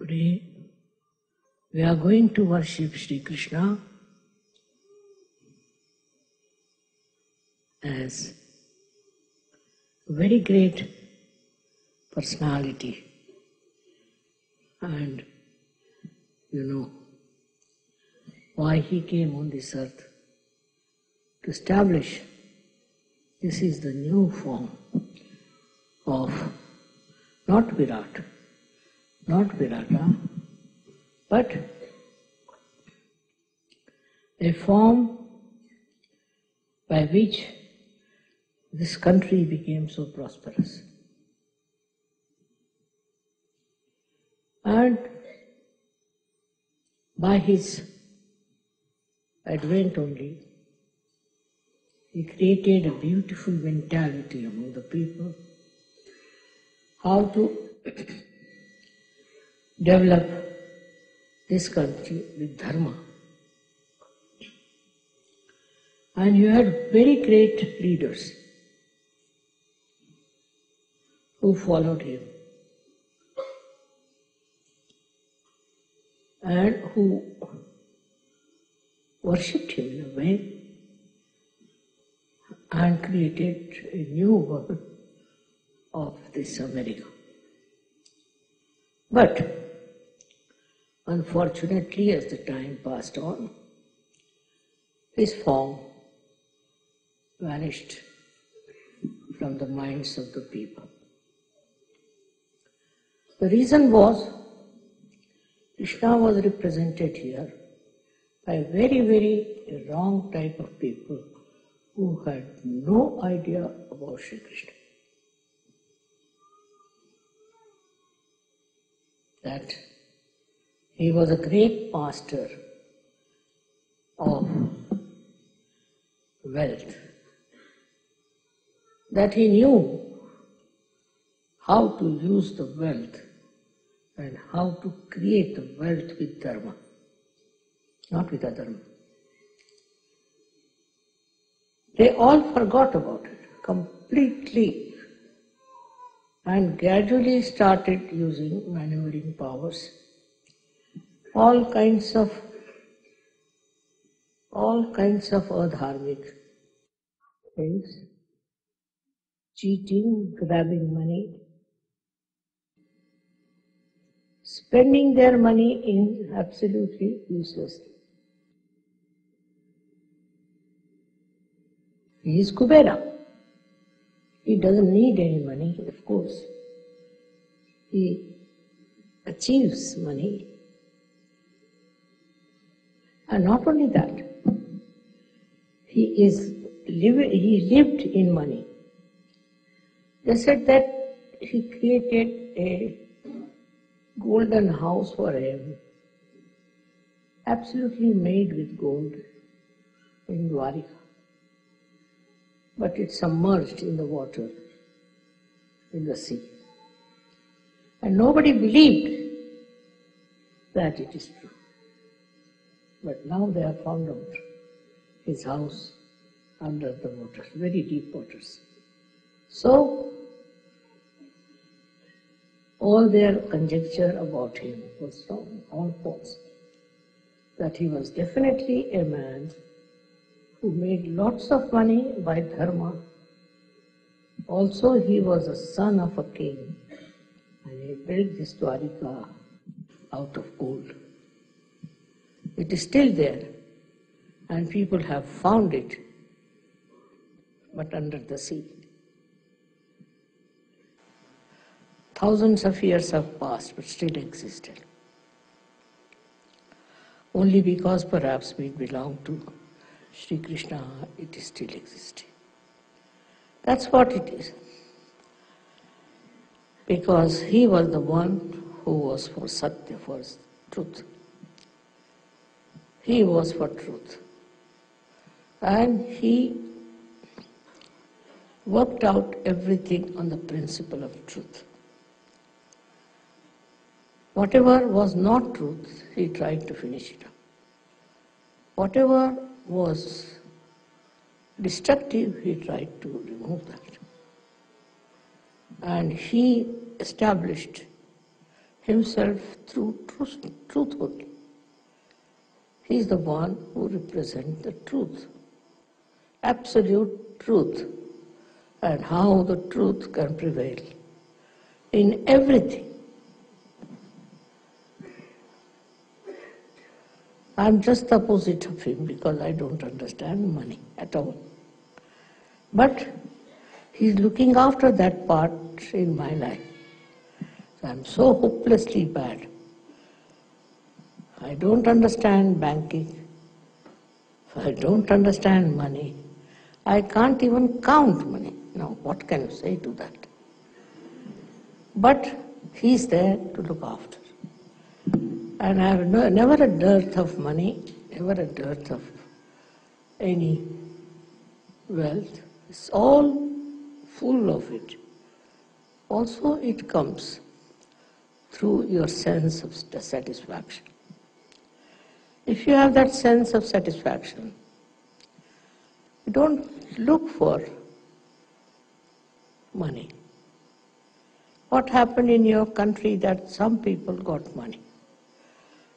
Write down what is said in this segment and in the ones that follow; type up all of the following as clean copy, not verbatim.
Today we are going to worship Shri Krishna as a very great personality, and you know why he came on this earth to establish this is the new form of not Virat, not Virata, but a form by which this country became so prosperous. And by his advent only, he created a beautiful mentality among the people, how to develop this country with dharma. And you had very great leaders who followed him and who worshipped him in a way and created a new world of this America. But unfortunately, as the time passed on, his form vanished from the minds of the people. The reason was Krishna was represented here by a very, very wrong type of people who had no idea about Shri Krishna. That he was a great master of wealth, that he knew how to use the wealth and how to create the wealth with dharma, not with adharma. They all forgot about it completely and gradually started using maneuvering powers, all kinds of adharmic things, cheating, grabbing money, spending their money in absolutely useless things. He is Kubera. He doesn't need any money, of course. He achieves money. And not only that, he lived in money. They said that he created a golden house for him, absolutely made with gold in Dwarika. But it submerged in the water, in the sea. And nobody believed that it is true. But now they have found out his house under the waters, very deep waters. So, all their conjecture about him was wrong, all false. That he was definitely a man who made lots of money by dharma. Also, he was a son of a king, and he built this Dwarika out of gold. It is still there, and people have found it, but under the sea. Thousands of years have passed, but still existed. Only because perhaps we belong to Shri Krishna, it is still existing. That's what it is. Because he was the one who was for Satya, for truth. He was for truth. And he worked out everything on the principle of truth. Whatever was not truth, he tried to finish it up. Whatever was destructive, he tried to remove that. And he established himself through truth only. He is the one who represents the truth, absolute truth, and how the truth can prevail in everything. I'm just the opposite of him because I don't understand money at all. But he's looking after that part in my life. So I'm so hopelessly bad. I don't understand banking. I don't understand money. I can't even count money. Now, what can you say to that? But he's there to look after. And I have never a dearth of money, never a dearth of any wealth. It's all full of it. Also, it comes through your sense of satisfaction. If you have that sense of satisfaction, you don't look for money. What happened in your country that some people got money?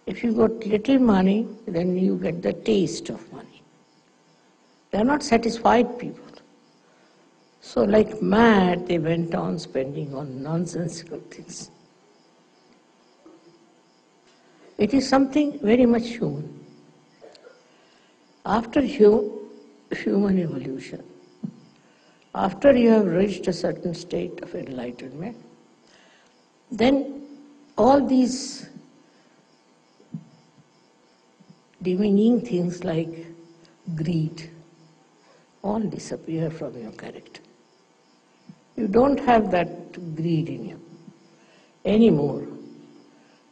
If you got little money, then you get the taste of money. They are not satisfied people. So like mad, they went on spending on nonsensical things. It is something very much human. After human evolution, after you have reached a certain state of enlightenment, then all these demeaning things like greed all disappear from your character. You don't have that greed in you anymore,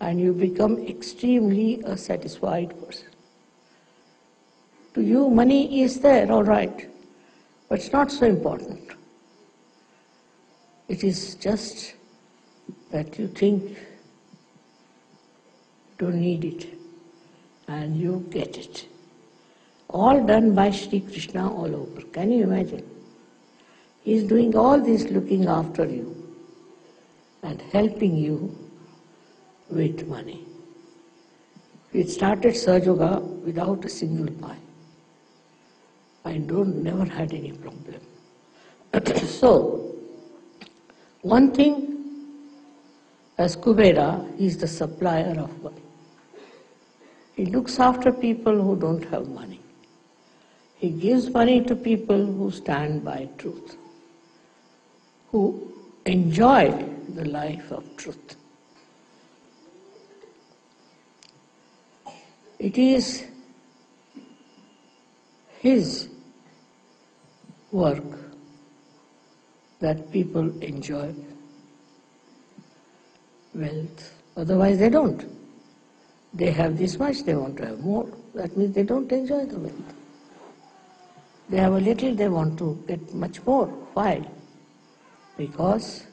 and you become extremely a satisfied person. To you, money is there, all right, but it's not so important. It is just that you think you don't need it, and you get it. All done by Shri Krishna all over. Can you imagine? He is doing all this, looking after you and helping you with money. We started Sahaja without a single pie. I never had any problem. So, one thing, as Kubera, he is the supplier of money. He looks after people who don't have money. He gives money to people who stand by truth, who enjoy the life of truth. It is his work that people enjoy wealth. Otherwise they don't. They have this much, they want to have more. That means they don't enjoy the wealth. They have a little, they want to get much more. Why? Because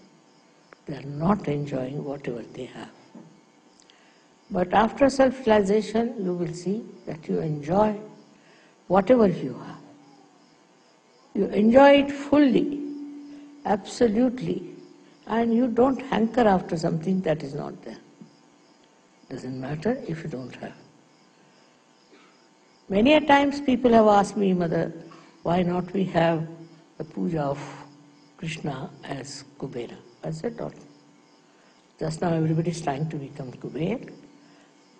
they are not enjoying whatever they have. But after self-realization, you will see that you enjoy whatever you have. You enjoy it fully, absolutely, and you don't hanker after something that is not there. Doesn't matter if you don't have. Many a times people have asked me, Mother, why not we have the puja of Krishna as Kubera? I said, no. Just now everybody is trying to become Kubera.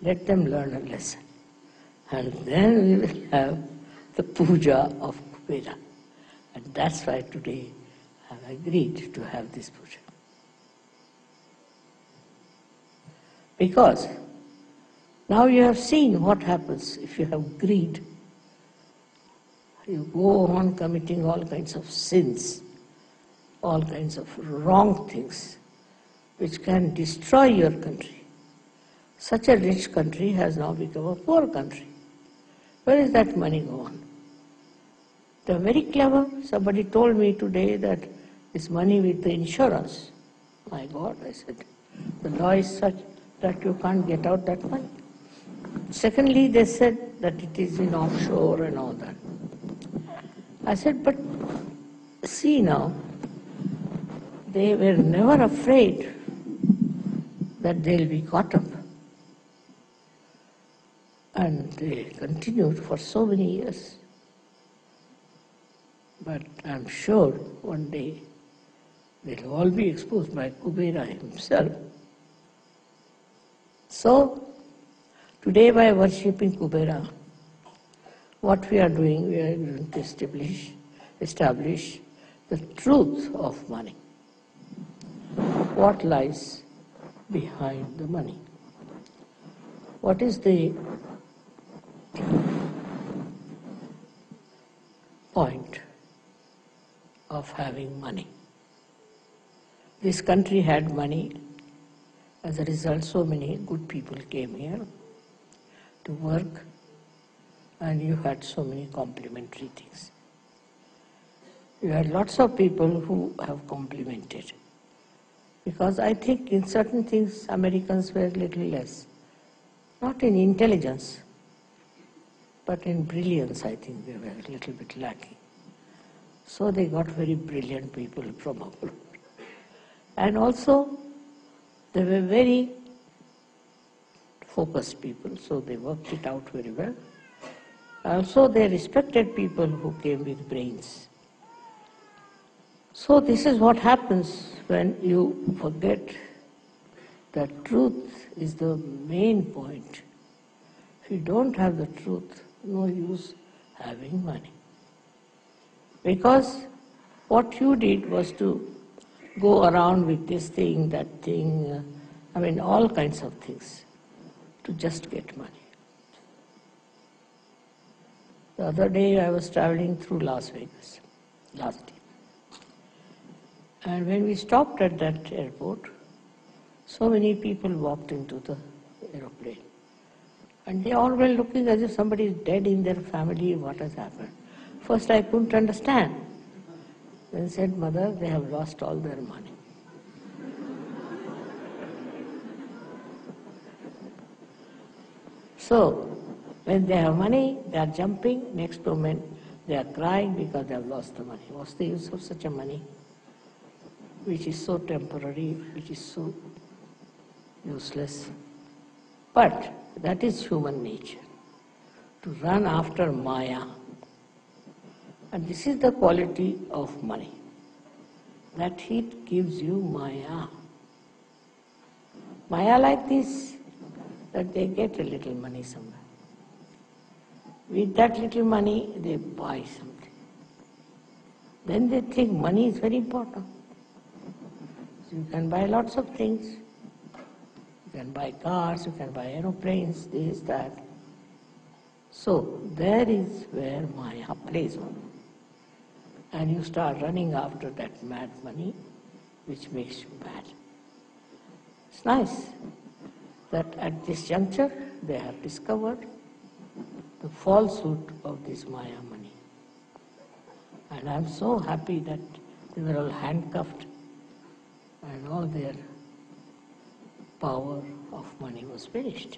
Let them learn a lesson. And then we will have the puja of Kubera. And that's why today I have agreed to have this puja. Because now you have seen what happens if you have greed. You go on committing all kinds of sins, all kinds of wrong things, which can destroy your country. Such a rich country has now become a poor country. Where is that money gone? They are very clever. Somebody told me today that this money with the insurance. My God, I said, the law is such that you can't get out that money. Secondly, they said that it is in offshore and all that. I said, but see now, they were never afraid that they'll be caught up. And they continued for so many years. But I'm sure one day they'll all be exposed by Kubera himself. So, today by worshipping Kubera, what we are doing, we are going to establish the truth of money. What lies behind the money? What is the point of having money? This country had money. As a result, so many good people came here to work, and you had so many complimentary things. You had lots of people who have complimented. Because I think in certain things Americans were a little less. Not in intelligence, but in brilliance I think they were a little bit lacking. So they got very brilliant people from abroad. And also they were very focused people, so they worked it out very well. Also they respected people who came with brains. So this is what happens when you forget that truth is the main point. If you don't have the truth, no use having money. Because what you did was to go around with this thing, that thing, all kinds of things, to just get money. The other day I was traveling through Las Vegas, last year. And when we stopped at that airport, so many people walked into the aeroplane. And they all were looking as if somebody is dead in their family, what has happened. First I couldn't understand. Then said, Mother, they have lost all their money. So, when they have money, they are jumping. Next moment, they are crying because they have lost the money. What's the use of such a money, which is so temporary, which is so useless? But that is human nature, to run after Maya. And this is the quality of money, that it gives you Maya. Maya like this, that they get a little money somewhere. With that little money, they buy something. Then they think money is very important. So you can buy lots of things. You can buy cars, you can buy aeroplanes, this, that. So there is where Maya plays on. And you start running after that mad money, which makes you mad. It's nice that at this juncture they have discovered the falsehood of this Maya money. And I'm so happy that they were all handcuffed and all their power of money was finished.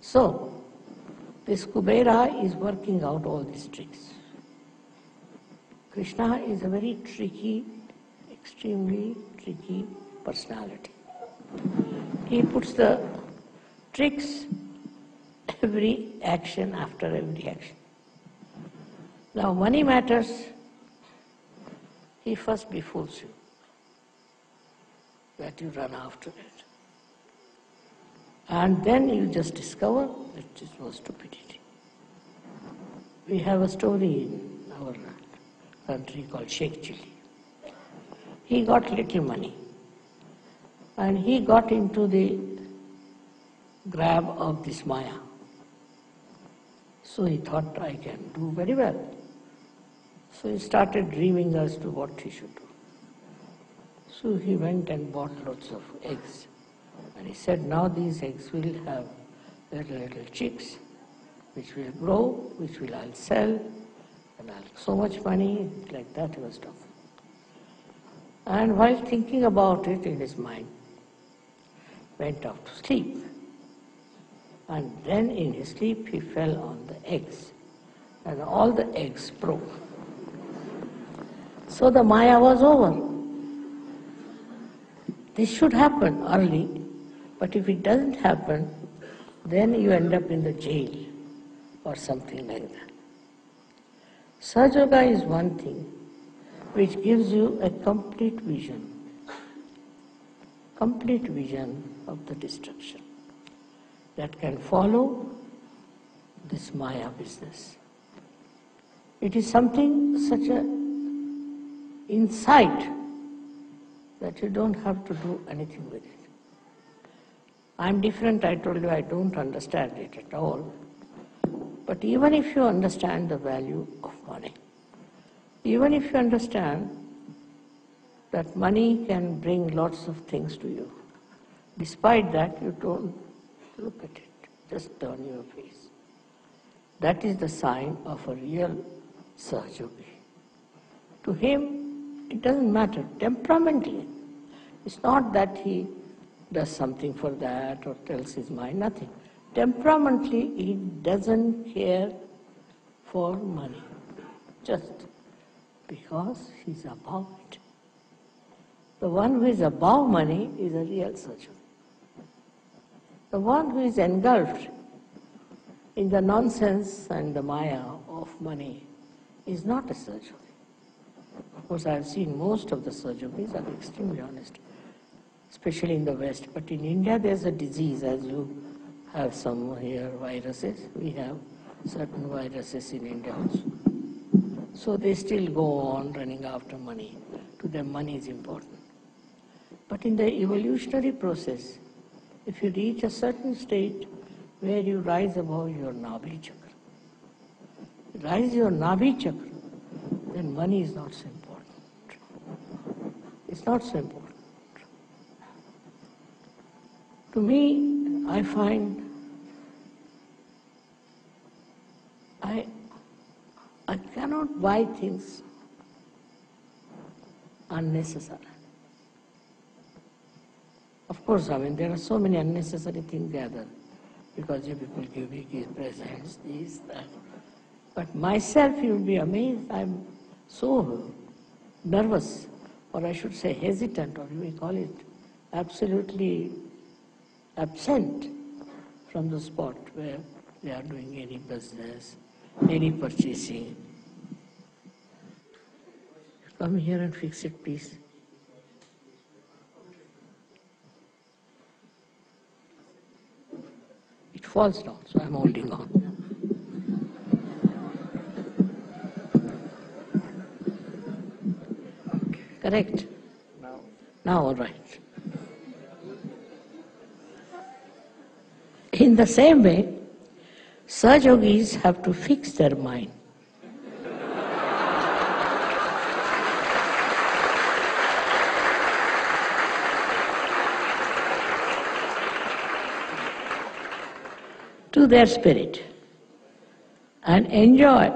So, this Kubera is working out all these tricks. Krishna is a very tricky, extremely tricky personality. He puts the tricks every action after every action. Now money matters, he first befools you, that you run after it. And then you just discover that it was stupidity. We have a story in our country called Sheikh Chili. He got little money and he got into the grab of this Maya. So he thought, I can do very well. So he started dreaming as to what he should do. So he went and bought lots of eggs. And he said, now these eggs will have little chicks, which will grow, which will I'll sell, and I'll have so much money, like that he was talking. And while thinking about it in his mind, went off to sleep. And then in his sleep he fell on the eggs, and all the eggs broke. So the Maya was over. This should happen early, but if it doesn't happen, then you end up in the jail or something like that. Sahaja is one thing which gives you a complete vision of the destruction that can follow this Maya business. It is something, such a insight that you don't have to do anything with it. I'm different, I told you, I don't understand it at all. But even if you understand the value of money, even if you understand that money can bring lots of things to you, despite that you don't look at it, just turn your face. That is the sign of a real Sahaja. To him, it doesn't matter temperamentally. It's not that he does something for that or tells his mind, nothing. Temperamentally, he doesn't care for money, just because he's above it. The one who is above money is a real Sahaja. The one who is engulfed in the nonsense and the Maya of money is not a Sahaja. Of course, I have seen most of the Sahajas are extremely honest, especially in the West. But in India, there's a disease, as you have some here viruses. We have certain viruses in India also. So they still go on running after money. To them, money is important. But in the evolutionary process, if you reach a certain state where you rise above your Nabhi chakra, rise your Nabhi chakra, then money is not so important. It's not so important. To me, I find I cannot buy things unnecessary. Of course, there are so many unnecessary things gathered because you people give me presents, this, that. But myself, you will be amazed, I'm so nervous, or I should say hesitant, or you may call it absolutely absent from the spot where they are doing any business, any purchasing. Come here and fix it, please. It falls down, so I'm holding on. Correct? Now all right. In the same way, Sahajogis have to fix their mind. To their spirit and enjoy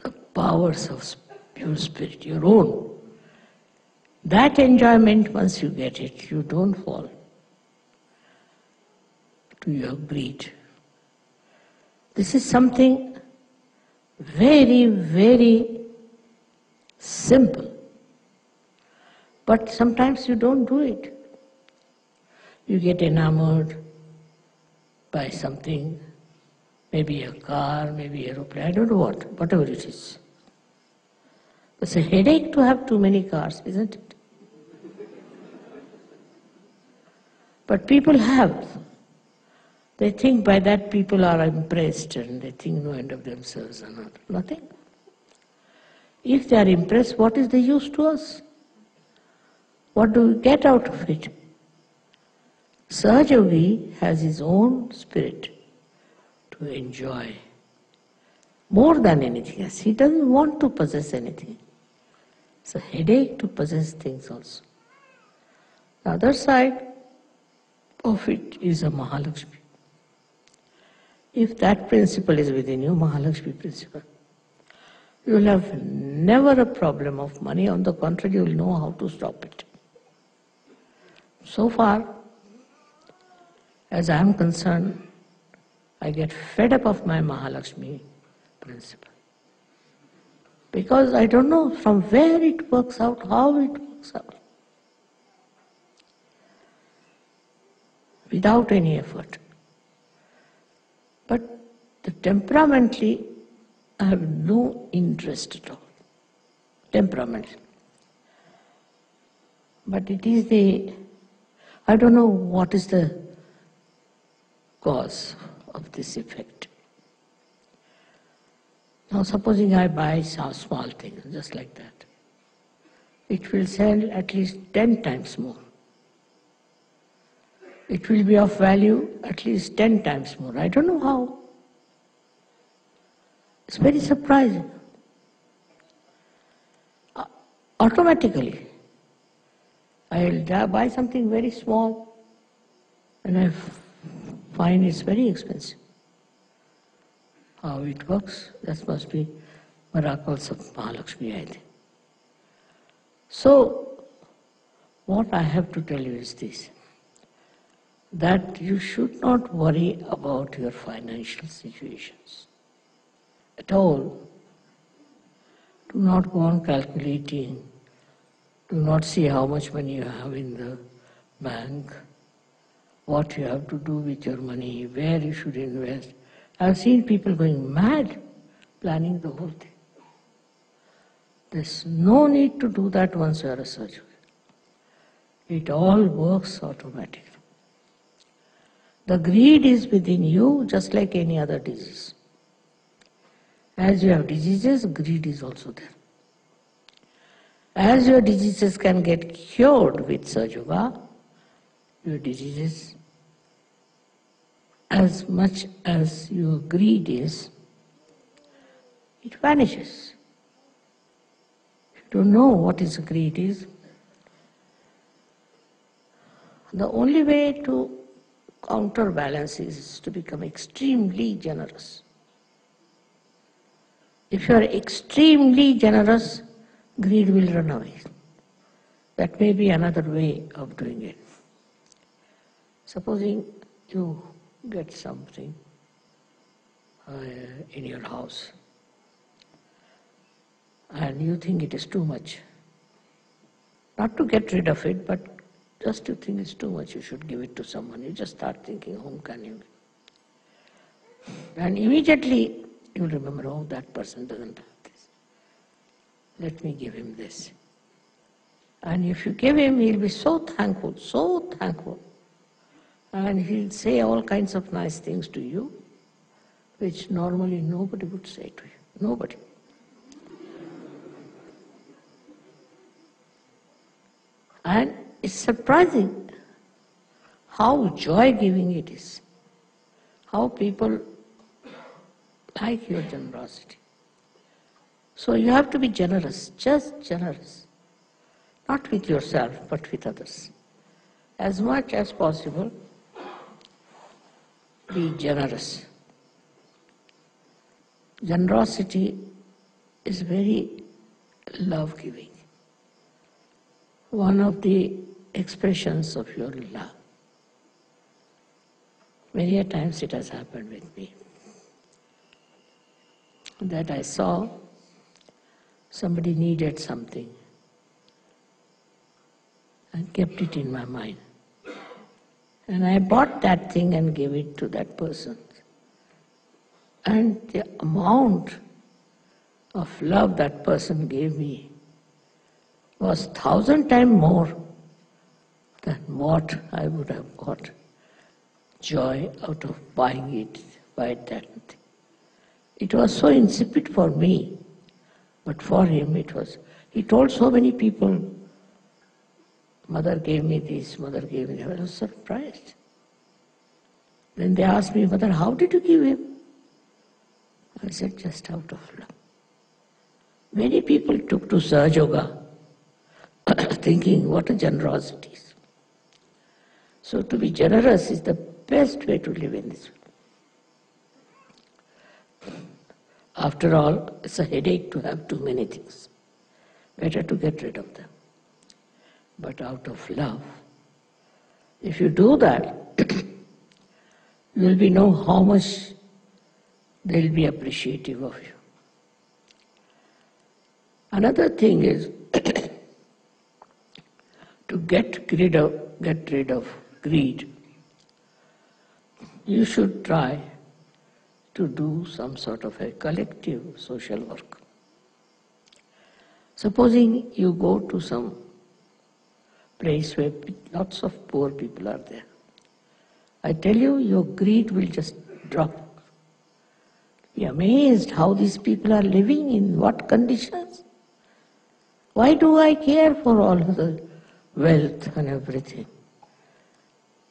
the powers of pure spirit, your own. That enjoyment, once you get it, you don't fall to your greed. This is something very, very simple. But sometimes you don't do it. You get enamored by something, maybe a car, maybe an aeroplane, I don't know what, whatever it is. It's a headache to have too many cars, isn't it? But people have. They think by that people are impressed and they think no end of themselves and nothing. If they are impressed, what is the use to us? What do we get out of it? Sahaja has his own spirit to enjoy more than anything else. He doesn't want to possess anything. It's a headache to possess things also. The other side of it is a Mahalakshmi. If that principle is within you, Mahalakshmi principle, you will have never a problem of money. On the contrary, you will know how to stop it. So far, as I am concerned, I get fed up of my Mahalakshmi principle. Because I don't know from where it works out, how it works out. without any effort. But temperamentally, I have no interest at all. Temperament. But it is I don't know what is the cause of this effect. Now supposing I buy a small thing, just like that. It will sell at least 10 times more. It will be of value at least 10 times more. I don't know how. It's very surprising. Automatically, I'll buy something very small and I find it's very expensive. How it works, that must be miracles of Mahalakshmi, I think. So, what I have to tell you is this, that you should not worry about your financial situations at all. Do not go on calculating. Do not see how much money you have in the bank, what you have to do with your money, where you should invest. I've seen people going mad planning the whole thing. There's no need to do that once you are a surgeon. It all works automatically. The greed is within you just like any other disease. As you have diseases, greed is also there. As your diseases can get cured with Sahaja Yoga, your diseases, as much as your greed is, it vanishes. If you don't know what is greed is, the only way to counterbalance is to become extremely generous. If you are extremely generous, greed will run away. That may be another way of doing it. Supposing you get something in your house and you think it is too much. Not to get rid of it, but just you think it's too much, you should give it to someone. You just start thinking, whom can you give? And immediately you remember, oh, that person doesn't have this. Let me give him this. And if you give him, he'll be so thankful. And he'll say all kinds of nice things to you, which normally nobody would say to you. Nobody. And it's surprising how joy-giving it is. How people like your generosity. So you have to be generous, just generous. Not with yourself, but with others. As much as possible, be generous. Generosity is very love-giving. One of the expressions of your love. Many a times it has happened with me. That I saw somebody needed something and kept it in my mind. And I bought that thing and gave it to that person. And the amount of love that person gave me was 1,000 times more than what I would have got joy out of buying it, buy that thing. It was so insipid for me, but for him it was. He told so many people, mother gave me this, mother gave me that. I was surprised. Then they asked me, mother, how did you give him? I said, just out of love. Many people took to Sahaja Yoga thinking what a generosity is. So to be generous is the best way to live in this world. After all, it's a headache to have too many things. Better to get rid of them. But out of love, if you do that, you will know how much they will be appreciative of you. Another thing is to get rid of greed. you should try to do some sort of a collective social work. Supposing you go to some place where lots of poor people are there. I tell you, your greed will just drop. Be amazed how these people are living, in what conditions. Why do I care for all the wealth and everything?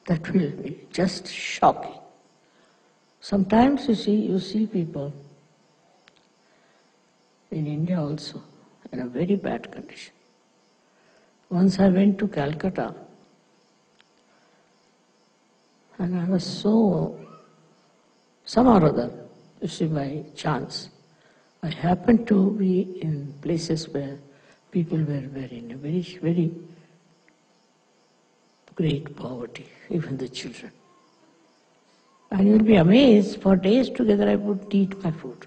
That will be just shocking. Sometimes you see people in India also in a very bad condition. Once I went to Calcutta and I was some or other, you see, by chance, I happened to be in places where people were in a very, very great poverty, even the children. And you'll be amazed, for days together I wouldn't eat my food.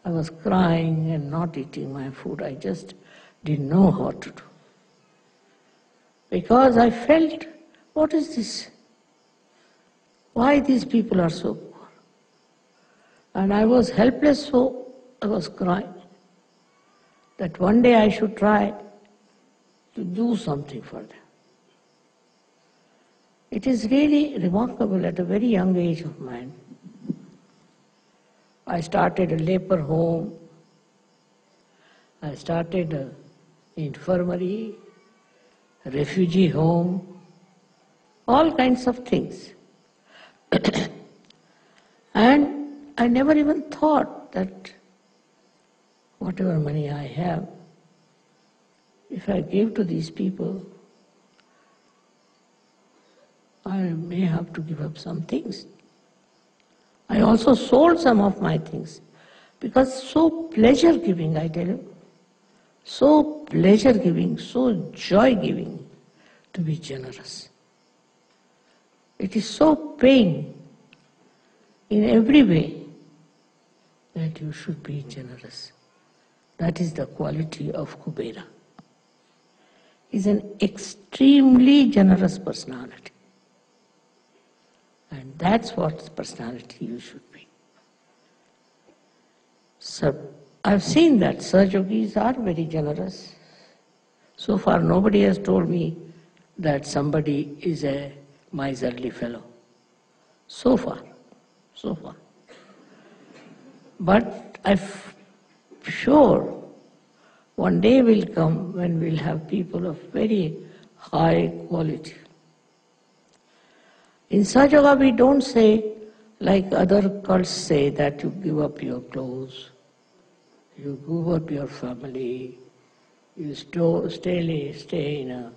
I was crying and not eating my food. I just didn't know what to do. Because I felt, what is this? Why these people are so poor? And I was helpless, so I was crying. That one day I should try to do something for them. It is really remarkable at a very young age of mine. I started a leper home. I started an infirmary, a refugee home, all kinds of things. And I never even thought that whatever money I have, if I give to these people, I may have to give up some things. I also sold some of my things because so pleasure-giving, I tell you, so pleasure-giving, so joy-giving to be generous. It is so paying in every way that you should be generous. That is the quality of Kubera. He is an extremely generous personality. And that's what personality you should be. So I've seen that Sahajogis are very generous. So far nobody has told me that somebody is a miserly fellow. So far. But I'm sure one day will come when we'll have people of very high quality. In Sahaja we don't say, like other cults say, that you give up your clothes, you give up your family, you stay in a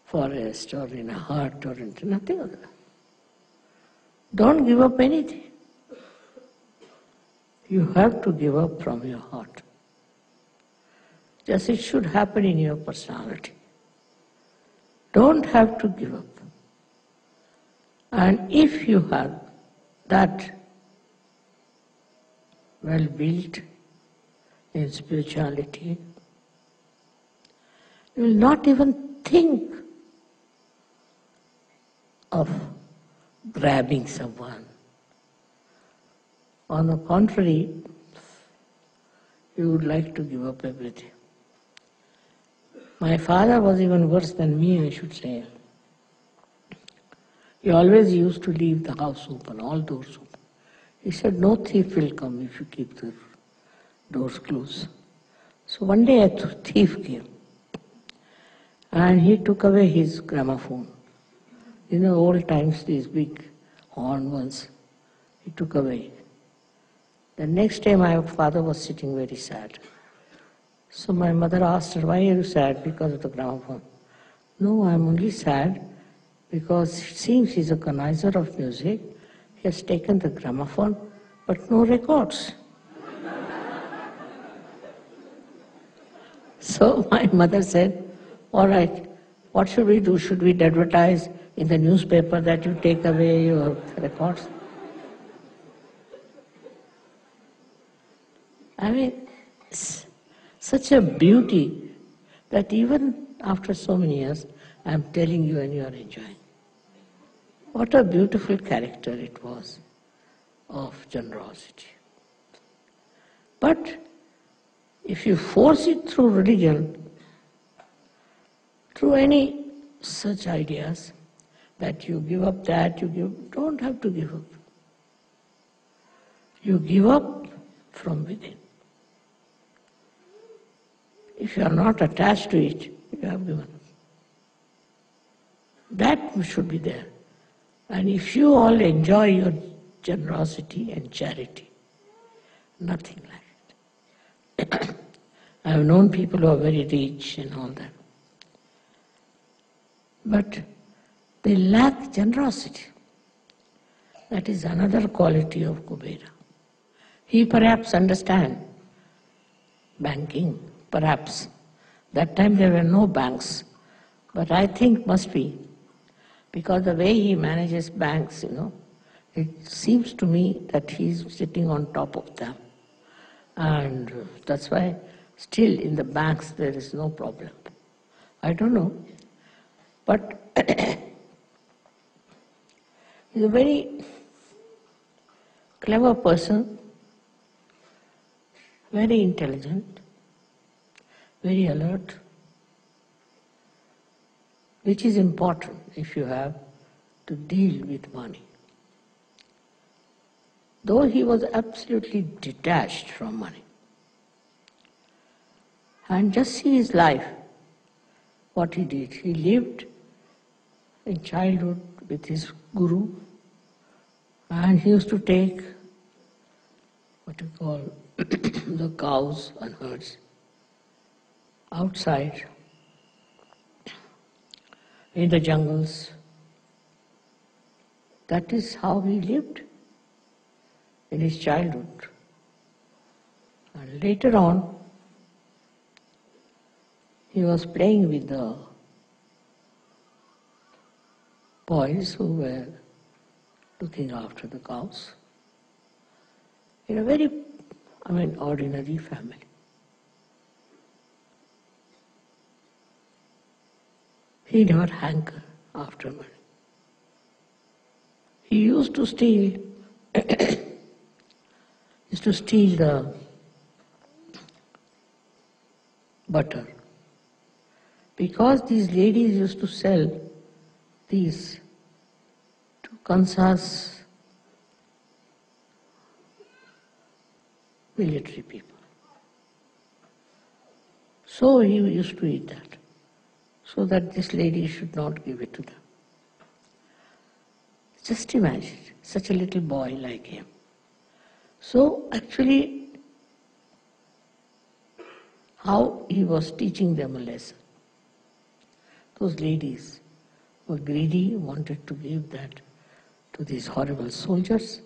forest or in a hut or into nothing of that. Don't give up anything. You have to give up from your heart. Just it should happen in your personality. Don't have to give up. And if you have that well built in spirituality, you will not even think of grabbing someone. On the contrary, you would like to give up everything. My father was even worse than me, I should say. He always used to leave the house open, all doors open. He said, no thief will come if you keep the doors closed. So one day a thief came and he took away his gramophone. In the old times, these big horn ones, he took away. The next day my father was sitting very sad. So my mother asked her, why are you sad? Because of the gramophone. No, I'm only sad because it seems he's a connoisseur of music. He has taken the gramophone, but no records. So my mother said, all right, what should we do? Should we advertise in the newspaper that you take away your records? I mean, it's such a beauty that even after so many years, I'm telling you and you are enjoying. What a beautiful character it was of generosity. But if you force it through religion, through any such ideas, that you give up that, don't have to give up. You give up from within. If you are not attached to it, you have given up. That should be there. And if you all enjoy your generosity and charity, nothing like it. I have known people who are very rich and all that. But they lack generosity. That is another quality of Kubera. He perhaps understands banking, perhaps. That time there were no banks. But I think must be, because the way he manages banks, it seems to me that he's sitting on top of them. And that's why still in the banks there is no problem. I don't know. But he's a very clever person, very intelligent, very alert, which is important if you have to deal with money. Though he was absolutely detached from money. And just see his life, what he did. He lived in childhood with his guru, and he used to take what you call the cows and herds outside in the jungles. That is how he lived in his childhood. And later on, he was playing with the boys who were looking after the cows in a very, ordinary family. He never hankered after money. He used to steal the butter, because these ladies used to sell these to Kansas military people. So he used to eat that, so that this lady should not give it to them. Just imagine, such a little boy like him. So actually, how he was teaching them a lesson. Those ladies were greedy, wanted to give that to these horrible soldiers,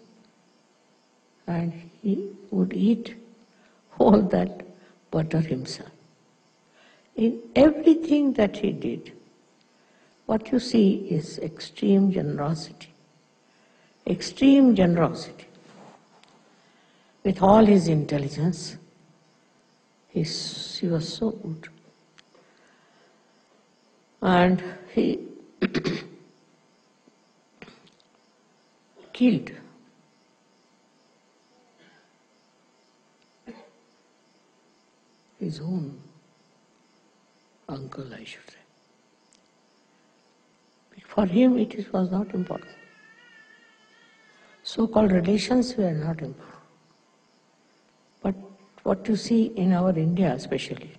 and he would eat all that butter himself. In everything that he did, what you see is extreme generosity. Extreme generosity. With all his intelligence, he was so good. And he killed his own uncle, I should say. For him, it was not important. So-called relations were not important. But what you see in our India especially,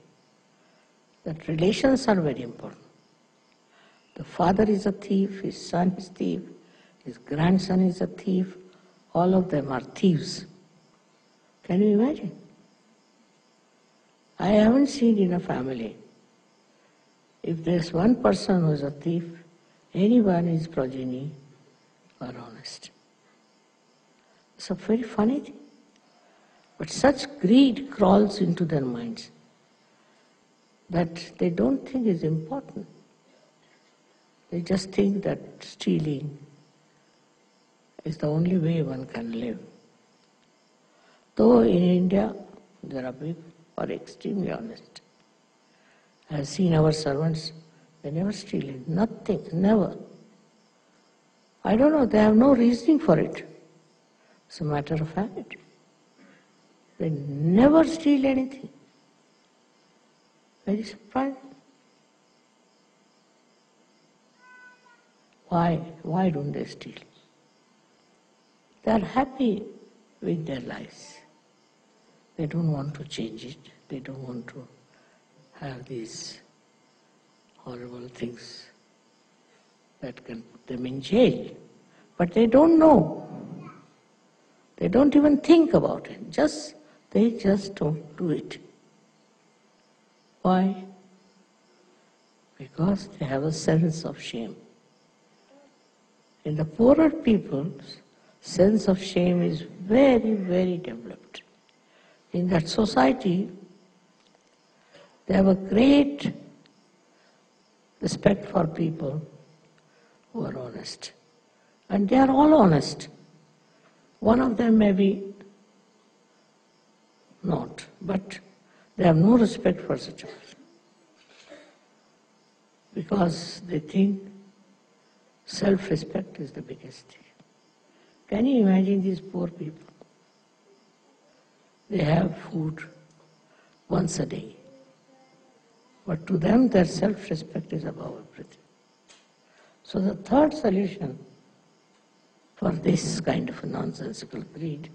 that relations are very important. The father is a thief, his son is a thief, his grandson is a thief, all of them are thieves. Can you imagine? I haven't seen in a family, if there's one person who is a thief, anyone is progeny are honest. It's a very funny thing. But such greed crawls into their minds that they don't think is important. They just think that stealing is the only way one can live. Though in India, there are people who are extremely honest. I have seen our servants, they never steal nothing, never. I don't know, they have no reasoning for it. It's a matter of habit. They never steal anything. Very surprising. Why? Why don't they steal? They are happy with their lives. They don't want to change it. They don't want to have these horrible things that can put them in jail. But they don't know. They don't even think about it. They just don't do it. Why? Because they have a sense of shame. In the poorer people's sense of shame is very, very developed. In that society, they have a great respect for people who are honest. And they are all honest. One of them may be not, but they have no respect for such a person. Because they think self-respect is the biggest thing. Can you imagine these poor people? They have food once a day. But to them, their self-respect is above everything. So the third solution for this kind of a nonsensical greed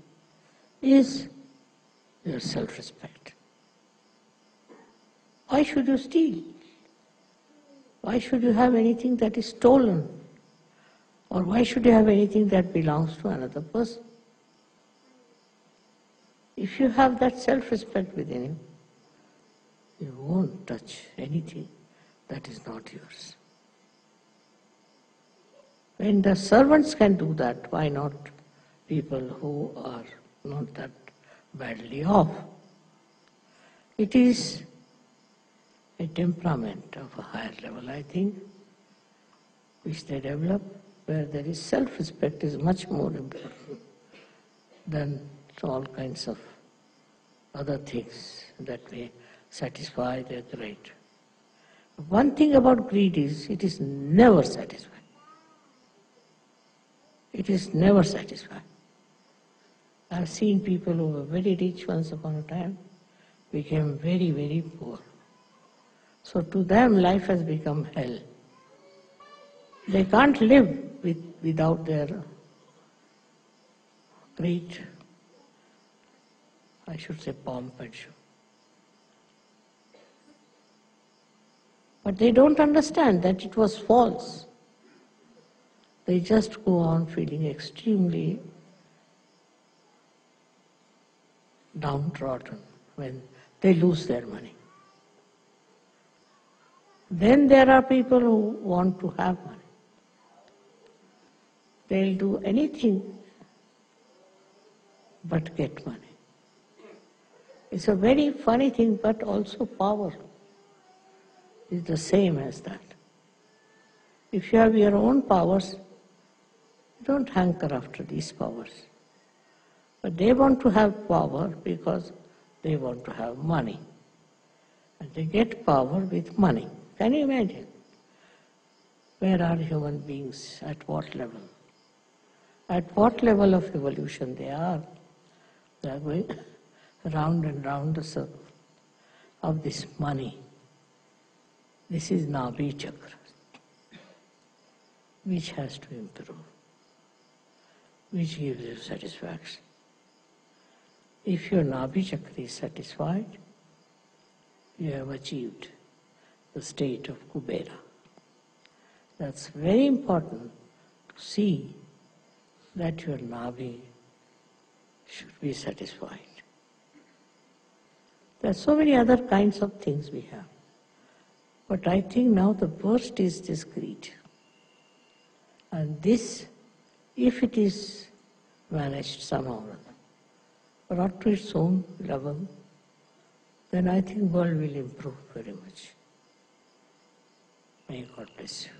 is your self-respect. Why should you steal? Why should you have anything that is stolen? Or why should you have anything that belongs to another person? If you have that self-respect within you, you won't touch anything that is not yours. When the servants can do that, why not people who are not that badly off? It is a temperament of a higher level, I think, which they develop, where there is self-respect is much more important than all kinds of other things that may satisfy their greed. One thing about greed is it is never satisfied. It is never satisfied. I have seen people who were very rich once upon a time became very, very poor. So to them life has become hell. They can't live without their great, I should say, pomp and show. But they don't understand that it was false. They just go on feeling extremely downtrodden when they lose their money. Then there are people who want to have money. They'll do anything but get money. It's a very funny thing, but also power is the same as that. If you have your own powers, you don't hanker after these powers. But they want to have power because they want to have money. And they get power with money. Can you imagine? Where are human beings? At what level? At what level of evolution they are? They are going round and round the circle of this money. This is Nabhi Chakra, which has to improve, which gives you satisfaction. If your Nabhi Chakra is satisfied, you have achieved the state of Kubera. That's very important to see that your Nabhi should be satisfied. There are so many other kinds of things we have. But I think now the worst is this greed. And this, if it is managed somehow, brought to its own level, then I think world will improve very much. May God bless you.